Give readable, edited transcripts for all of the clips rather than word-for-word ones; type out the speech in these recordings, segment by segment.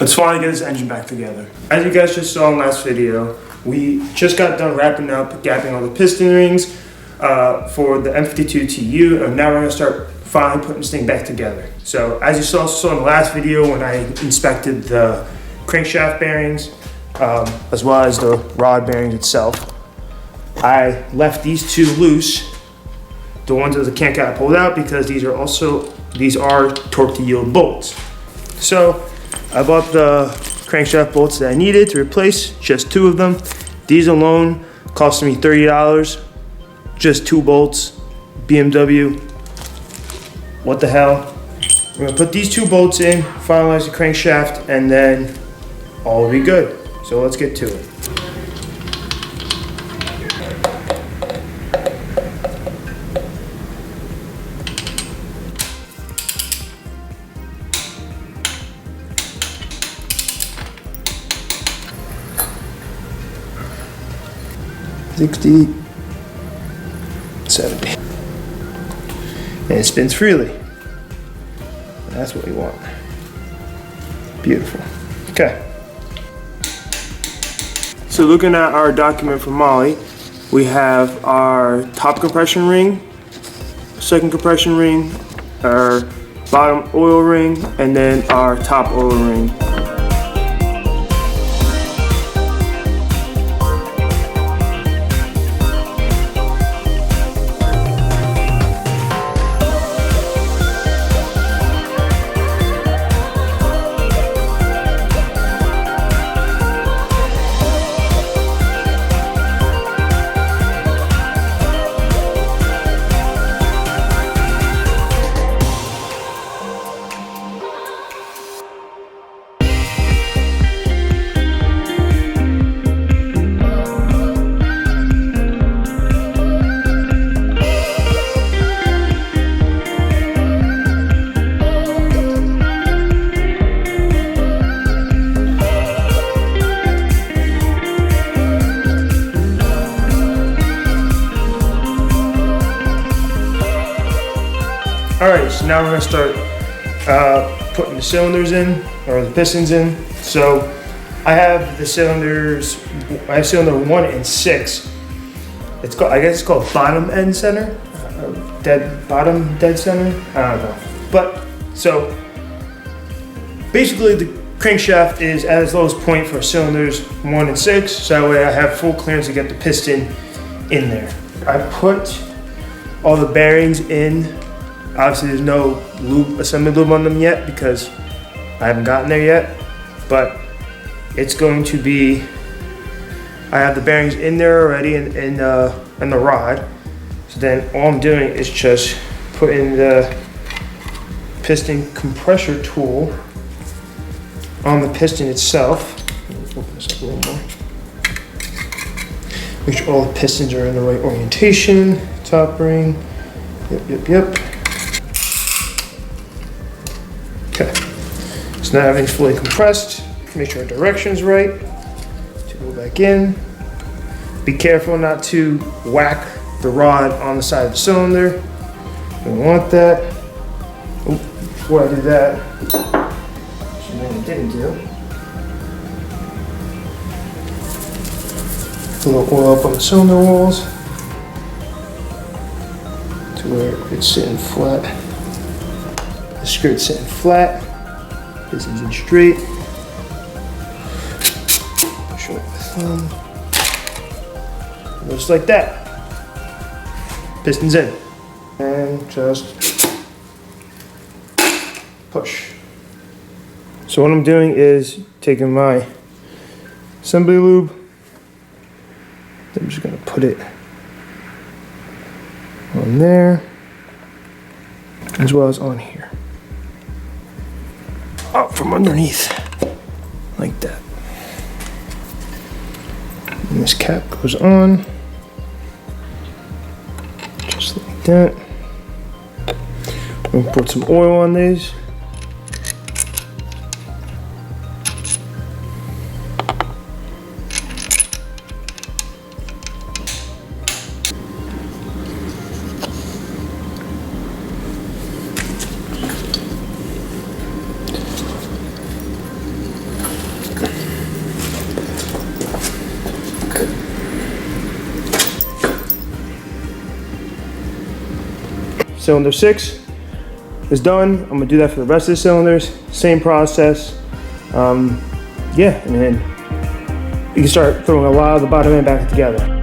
let's finally get this engine back together. As you guys just saw in the last video, we just got done wrapping up, gapping all the piston rings for the M52 TU, and now we're gonna start finally putting this thing back together. So as you saw in the last video when I inspected the crankshaft bearings, as well as the rod bearings itself, I left these two loose, the ones that the crank got pulled out, because these are torque to yield bolts. So I bought the crankshaft bolts that I needed to replace, just two of them. These alone cost me $30, just 2 bolts, BMW, what the hell. We're gonna put these 2 bolts in, finalize the crankshaft, and then all will be good. So let's get to it. $60, $70, and it spins freely. That's what we want. Beautiful. Okay. So looking at our document from Molly, we have our top compression ring, second compression ring, our bottom oil ring, and then our top oil ring. Alright, so now we're going to start putting the cylinders in, or the pistons in. So I have the cylinders, I have cylinder 1 and 6. It's called, I guess it's called bottom end center, bottom dead center, I don't know. But, so basically the crankshaft is at its lowest point for cylinders 1 and 6, so that way I have full clearance to get the piston in there. I put all the bearings in. Obviously there's no lube, assembly lube on them yet because I haven't gotten there yet, but it's going to be, I have the bearings in there already in the rod. So then all I'm doing is just putting the piston compressor tool on the piston itself. Let me open this up a little more. Make sure all the pistons are in the right orientation. Top ring, yep. Okay, so now everything's fully compressed. Make sure our direction's right to go back in. Be careful not to whack the rod on the side of the cylinder. We don't want that. Oh, before I do that, something I didn't do. Put a little oil up on the cylinder walls to where it's sitting flat. The skirt's sitting flat. This isn't straight. Show it with the thumb. Just like that. Pistons in. And just push. So what I'm doing is taking my assembly lube. I'm just gonna put it on there, as well as on here. Up from underneath, like that. And this cap goes on, just like that. We'll put some oil on these. cylinder 6 is done. I'm gonna do that for the rest of the cylinders. Same process. Yeah, and then you can start throwing a lot of the bottom end back together.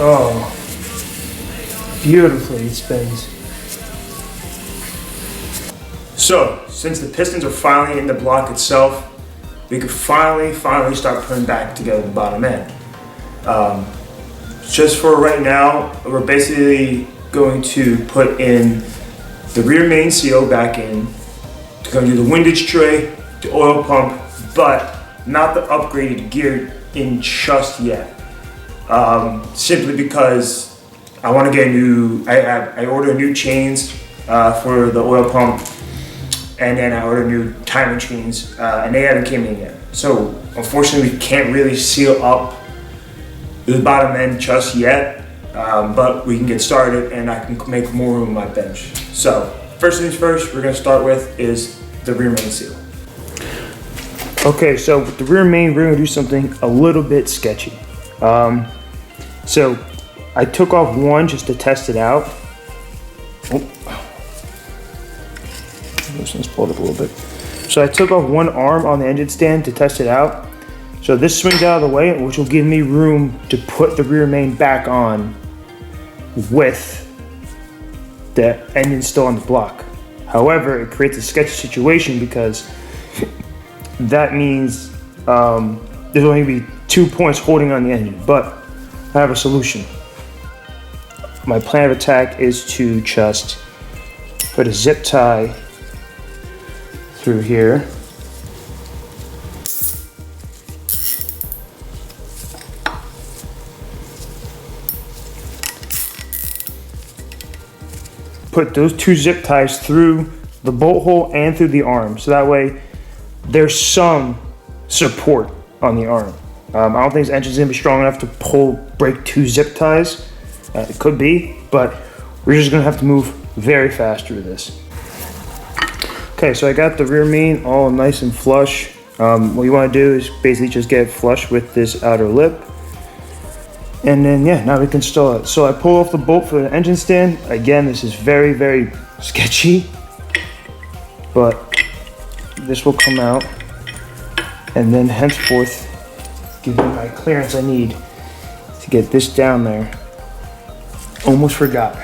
Oh, beautifully it spins. So, since the pistons are finally in the block itself, we could finally start putting back together the bottom end. Just for right now, we're basically going to put in the rear main seal back in. We're going to do the windage tray, the oil pump, but not the upgraded gear in just yet. Simply because I want to get I ordered new chains for the oil pump and then I ordered new timing chains, and they haven't came in yet. So unfortunately, we can't really seal up the bottom end just yet, but we can get started, and I can make more room on my bench. So first things first, we're gonna start with is the rear main seal. Okay, so with the rear main, we're gonna do something a little bit sketchy. So I took off one just to test it out. Oh. This one's pulled up a little bit. So I took off one arm on the engine stand to test it out. So this swings out of the way, which will give me room to put the rear main back on with the engine still on the block. However, it creates a sketchy situation because that means there's only gonna be 2 points holding on the engine, but I have a solution. My plan of attack is to just put a zip tie through here. Put those 2 zip ties through the bolt hole and through the arm, so that way there's some support on the arm. I don't think this engine's gonna be strong enough to break 2 zip ties. It could be, but we're just gonna have to move very fast through this. Okay, so I got the rear main all nice and flush. What you wanna do is basically just get it flush with this outer lip. And then, yeah, now we can install it. So I pull off the bolt for the engine stand. Again, this is very, very sketchy, but this will come out. And then henceforth, give me my clearance I need to get this down there. Almost forgot.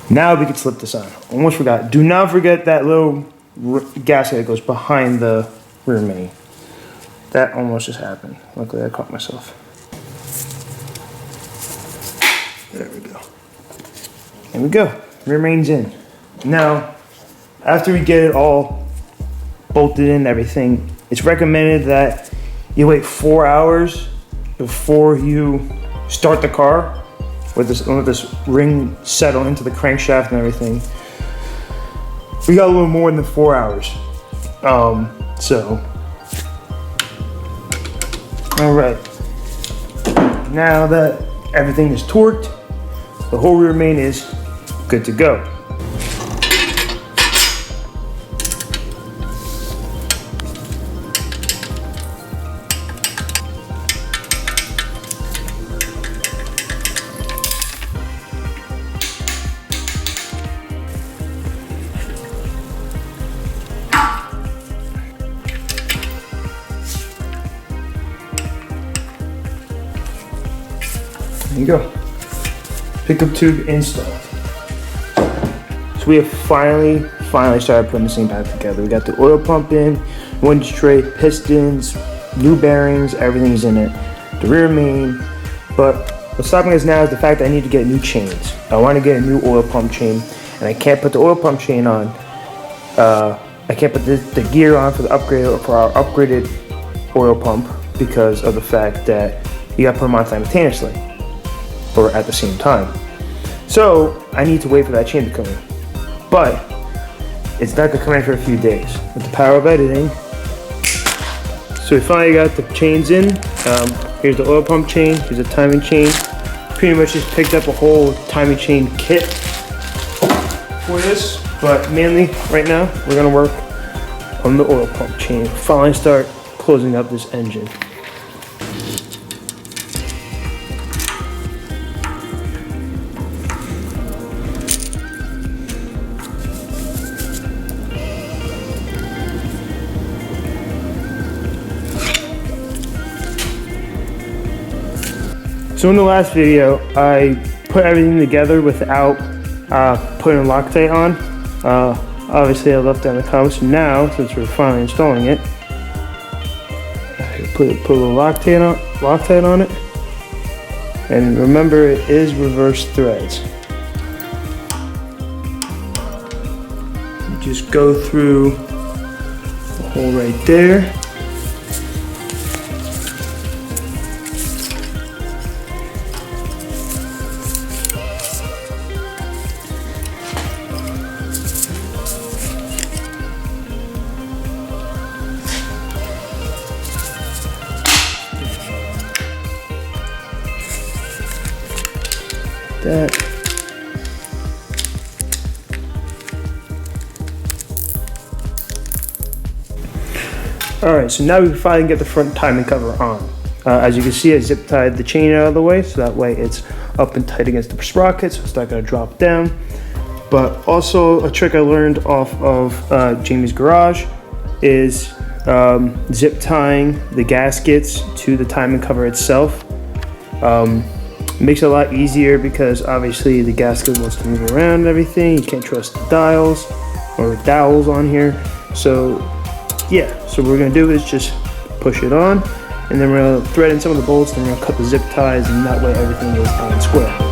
Now we can slip this on. Almost forgot. Do not forget that little gasket that goes behind the rear main. That almost just happened. Luckily I caught myself. There we go. There we go. Rear main's in. Now, after we get it all bolted in and everything, it's recommended that you wait 4 hours before you start the car. Let this ring settle into the crankshaft and everything. We got a little more than 4 hours. So, all right. Now that everything is torqued, the whole rear main is good to go. There you go. Pickup tube installed. So we have finally started putting this thing back together. We got the oil pump in, winch tray, pistons, new bearings, everything's in it. The rear main, but what's stopping us now is the fact that I need to get new chains. I want to get a new oil pump chain, and I can't put the oil pump chain on. I can't put the gear on for our upgraded oil pump because of the fact that you got to put them on simultaneously or at the same time. So I need to wait for that chain to come in. But it's not gonna come in for a few days with the power of editing. So we finally got the chains in. Here's the oil pump chain, here's the timing chain. Pretty much just picked up a whole timing chain kit for this, but mainly right now we're gonna work on the oil pump chain. Finally start closing up this engine. So in the last video, I put everything together without putting Loctite on. Obviously I left that in the comments. Now, since we're finally installing it, I put a little Loctite on it. And remember, it is reverse threads. You just go through the hole right there. that. Alright, so now we finally get the front timing cover on. As you can see, I zip tied the chain out of the way, so that way it's up and tight against the sprocket, so it's not going to drop down. But also a trick I learned off of Jamie's garage is zip tying the gaskets to the timing cover itself. Makes it a lot easier because obviously the gasket wants to move around and everything. You can't trust the dials or dowels on here. So yeah, so what we're going to do is just push it on, and then we're going to thread in some of the bolts, and we're going to cut the zip ties, and that way everything is on square.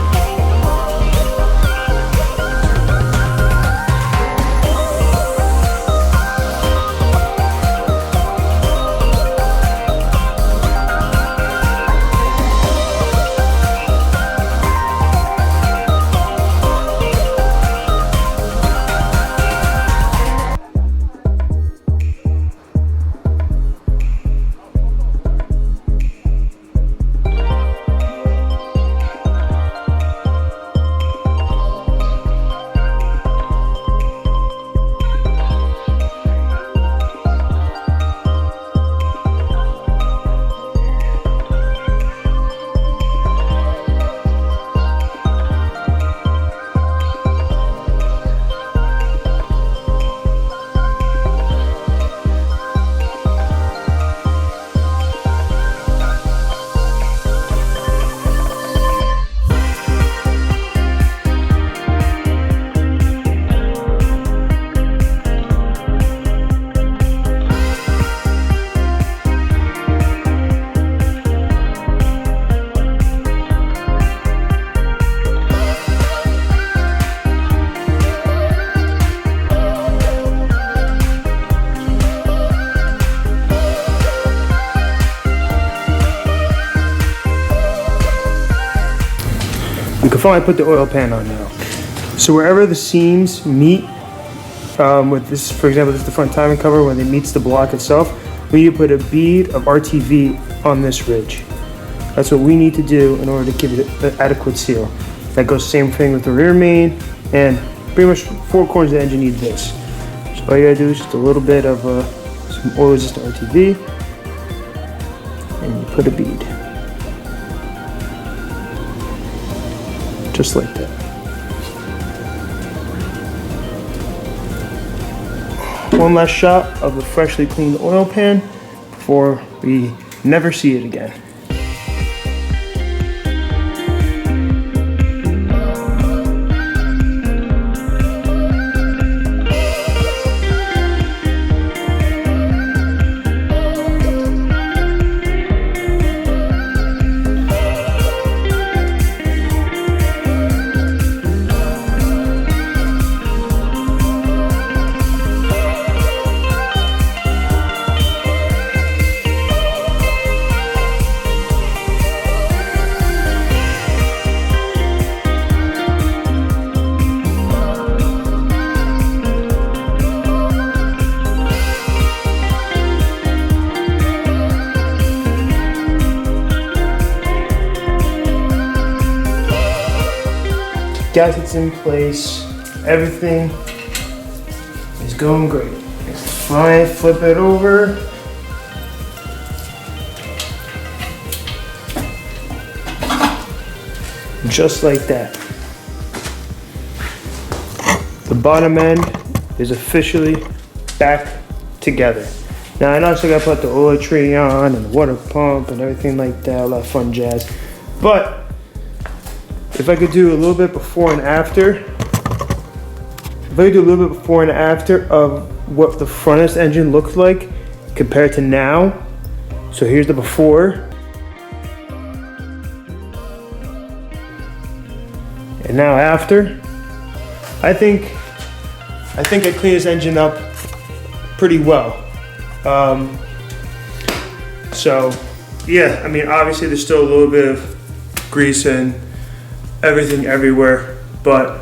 We can finally put the oil pan on now. So wherever the seams meet, with this, for example, this is the front timing cover, when it meets the block itself, we need to put a bead of RTV on this ridge. That's what we need to do in order to give it an adequate seal. That goes same thing with the rear main, and pretty much 4 corners of the engine need this. So all you gotta do is just a little bit of some oil resistant RTV, and you put a bead. Just like that. One last shot of the freshly cleaned oil pan before we never see it again. Gaskets in place, everything is going great. Let's finally flip it over. Just like that. The bottom end is officially back together. Now I know I still gotta put the oil tree on and the water pump and everything like that, all that fun jazz. But if I could do a little bit before and after, of what the front engine looked like compared to now. So here's the before. And now after. I think I cleaned this engine up pretty well. So yeah, I mean, obviously there's still a little bit of grease and everything everywhere, but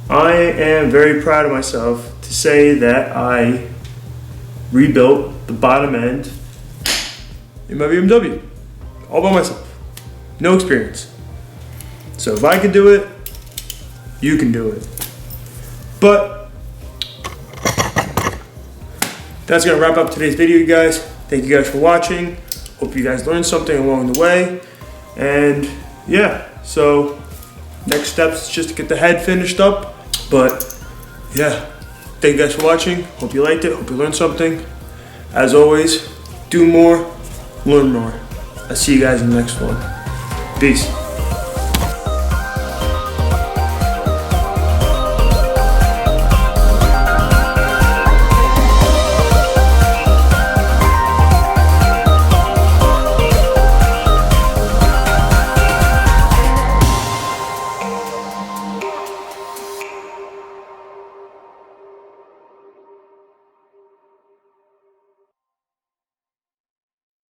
I am very proud of myself to say that I rebuilt the bottom end in my BMW all by myself. No experience. So if I could do it, you can do it. But that's gonna wrap up today's video, you guys. Thank you guys for watching. Hope you guys learned something along the way. And yeah, so next steps is just to get the head finished up. But yeah, thank you guys for watching. Hope you liked it. Hope you learned something. As always, do more, learn more. I'll see you guys in the next one. Peace.